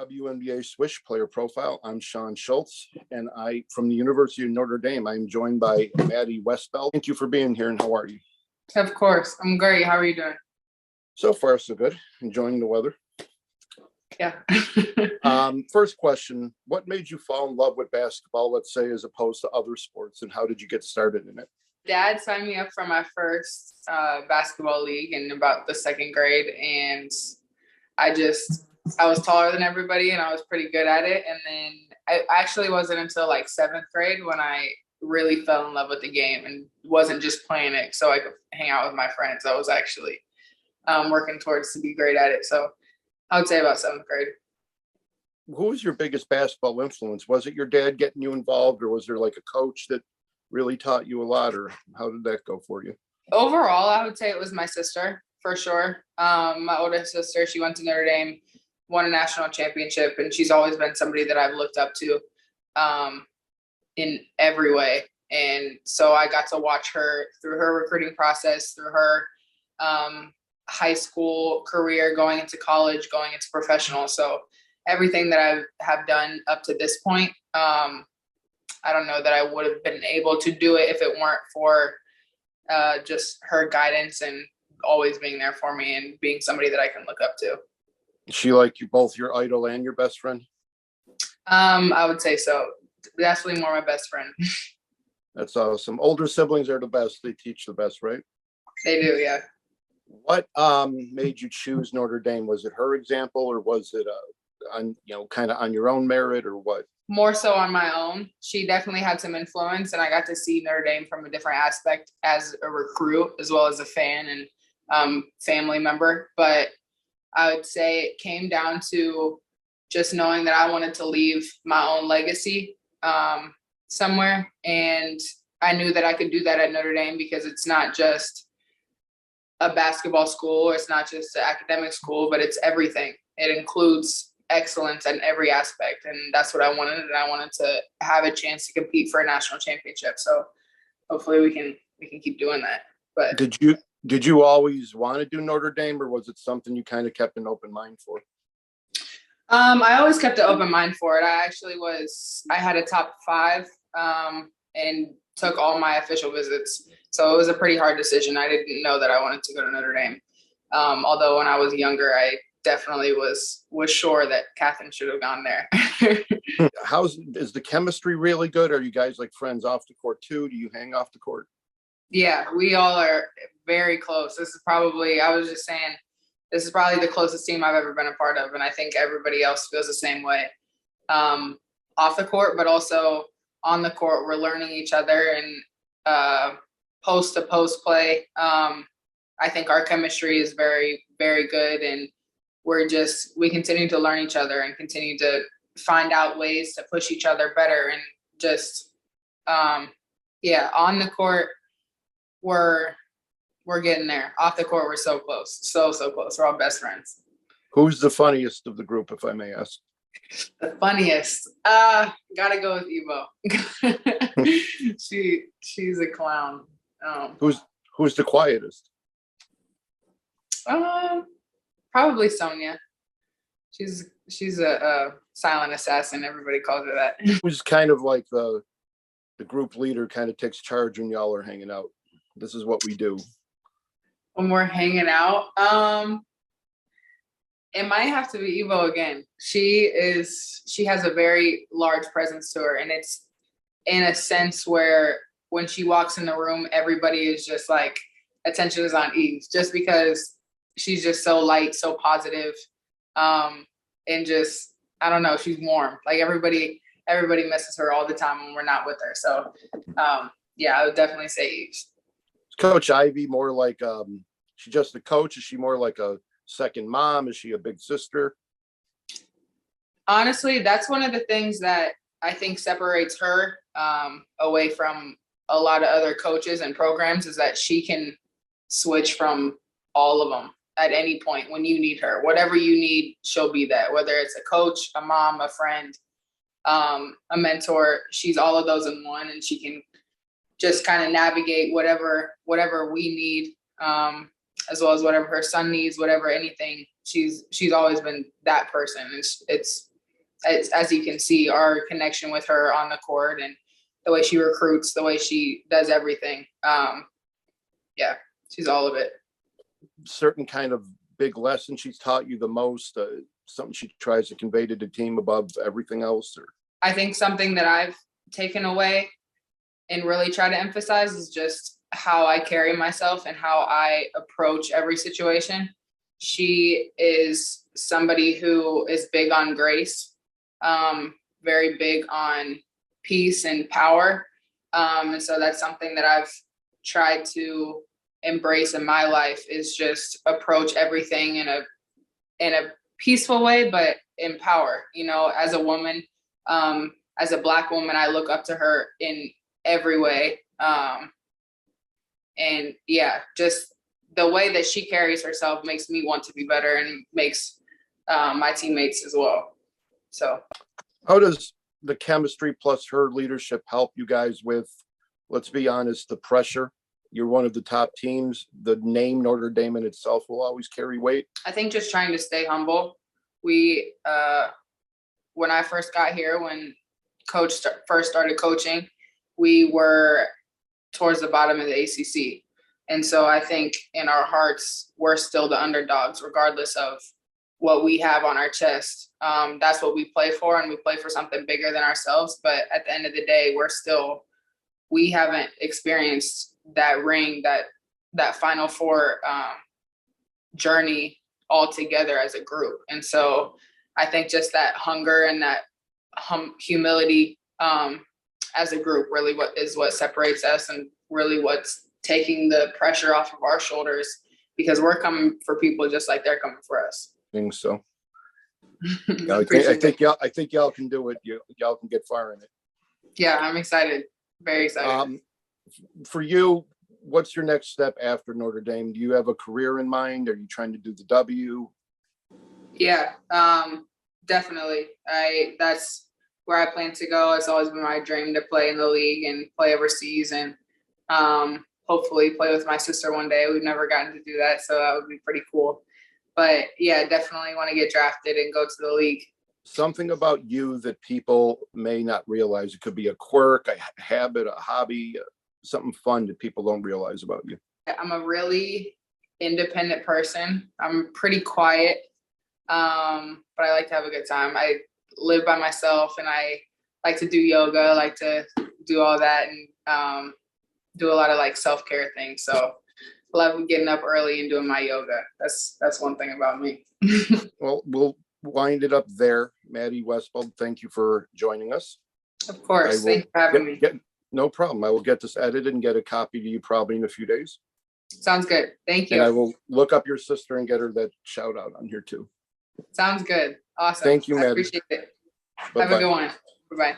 WNBA Swish Player Profile. I'm Sean Schultz, and from the University of Notre Dame. I'm joined by Maddy Westbeld. Thank you for being here, and how are you? Of course. I'm great. How are you doing? So far, so good. Enjoying the weather. Yeah. First question, what made you fall in love with basketball, let's say, as opposed to other sports, and how did you get started in it? Dad signed me up for my first basketball league in about the second grade, and I was taller than everybody, and I was pretty good at it. And then it actually wasn't until like seventh grade when I really fell in love with the game and wasn't just playing it so I could hang out with my friends. I was actually working towards to be great at it. So I would say about seventh grade. Who was your biggest basketball influence? Was it your dad getting you involved, or was there like a coach that really taught you a lot, or how did that go for you? Overall, I would say it was my sister, for sure. My oldest sister, she went to Notre Dame, won a national championship, and she's always been somebody that I've looked up to in every way. And so I got to watch her through her recruiting process, through her high school career, going into college, going into professional. So everything that I have done up to this point, I don't know that I would have been able to do it if it weren't for just her guidance and always being there for me and being somebody that I can look up to. Is she like you, both your idol and your best friend? I would say so. Definitely more my best friend. That's awesome. Older siblings are the best. They teach the best, right? They do, yeah. What made you choose Notre Dame? Was it her example, or was it kind of on your own merit, or what? More so on my own. She definitely had some influence, and I got to see Notre Dame from a different aspect as a recruit as well as a fan and family member. But I would say it came down to just knowing that I wanted to leave my own legacy somewhere. And I knew that I could do that at Notre Dame because it's not just a basketball school. It's not just an academic school, but it's everything. It includes excellence in every aspect. And that's what I wanted. And I wanted to have a chance to compete for a national championship. So hopefully we can keep doing that. But did you always want to do Notre Dame, or was it something you kind of kept an open mind for? I always kept an open mind for it. I had a top 5 and took all my official visits. So it was a pretty hard decision. I didn't know that I wanted to go to Notre Dame. Although when I was younger, I definitely was sure that Catherine should have gone there. Is the chemistry really good? Are you guys like friends off the court too? Do you hang off the court? Yeah, we all are very close. This is probably the closest team I've ever been a part of. And I think everybody else feels the same way off the court, but also on the court, we're learning each other and post to post play. I think our chemistry is very, very good. And we continue to learn each other and continue to find out ways to push each other better. And just, on the court, we're getting there. Off the court, we're so close. So close. We're all best friends. Who's the funniest of the group, if I may ask? The funniest? Gotta go with Evo. She's a clown. Who's the quietest? Probably Sonia. She's a silent assassin. Everybody calls her that. Who's kind of like the group leader, kind of takes charge when y'all are hanging out? This is what we do. When we're hanging out, it might have to be Evo again. She has a very large presence to her, and it's in a sense where when she walks in the room, everybody is just like, attention is on Eve, just because she's just so light, so positive, and just, I don't know, she's warm. Like everybody misses her all the time when we're not with her. So I would definitely say Eve. Coach Ivey more like she just a coach? Is she more like a second mom? Is she a big sister? Honestly, that's one of the things that I think separates her away from a lot of other coaches and programs, is that she can switch from all of them at any point when you need her. Whatever you need, she'll be that. Whether it's a coach, a mom, a friend, a mentor, she's all of those in one, and she can just kind of navigate whatever we need, as well as whatever her son needs, anything. She's always been that person. It's as you can see, our connection with her on the court and the way she recruits, the way she does everything. Yeah, she's all of it. Certain kind of big lesson she's taught you the most, something she tries to convey to the team above everything else? Or I think something that I've taken away and really try to emphasize is just how I carry myself and how I approach every situation. She is somebody who is big on grace, very big on peace and power. And so that's something that I've tried to embrace in my life, is just approach everything in a peaceful way, but in power. You know, as a woman, as a Black woman, I look up to her in every way. And yeah, just the way that she carries herself makes me want to be better and makes my teammates as well. So how does the chemistry plus her leadership help you guys with, let's be honest, the pressure? You're one of the top teams. The name Notre Dame in itself will always carry weight. I think just trying to stay humble. We, when I first got here, when Coach first started coaching, we were towards the bottom of the ACC. And so I think in our hearts, we're still the underdogs, regardless of what we have on our chest. That's what we play for, and we play for something bigger than ourselves. But at the end of the day, we haven't experienced that ring, that Final Four journey all together as a group. And so I think just that hunger and that humility as a group really what separates us, and really what's taking the pressure off of our shoulders, because we're coming for people just like they're coming for us. I think so. Yeah, I think y'all can do it. Y'all can get far in it. Yeah, I'm excited. Very excited. For you, what's your next step after Notre Dame? Do you have a career in mind? Are you trying to do the W? Yeah, definitely. That's where I plan to go. It's always been my dream to play in the league and play overseas, and hopefully play with my sister one day. We've never gotten to do that, so that would be pretty cool. But yeah, definitely want to get drafted and go to the league. Something about you that people may not realize. It could be a quirk, a habit, a hobby, something fun that people don't realize about you. I'm a really independent person. I'm pretty quiet, but I like to have a good time. I live by myself, and I like to do yoga. I like to do all that, and do a lot of like self-care things. So I love getting up early and doing my yoga. That's one thing about me. Well, we'll wind it up there. Maddy Westbeld, thank you for joining us. Of course. Thank you for having me. No problem. I will get this edited and get a copy to you probably in a few days. Sounds good. Thank you. And I will look up your sister and get her that shout out on here too. Sounds good. Awesome. Thank you, Maddy. I appreciate it. Bye-bye. Have a good one. Bye-bye.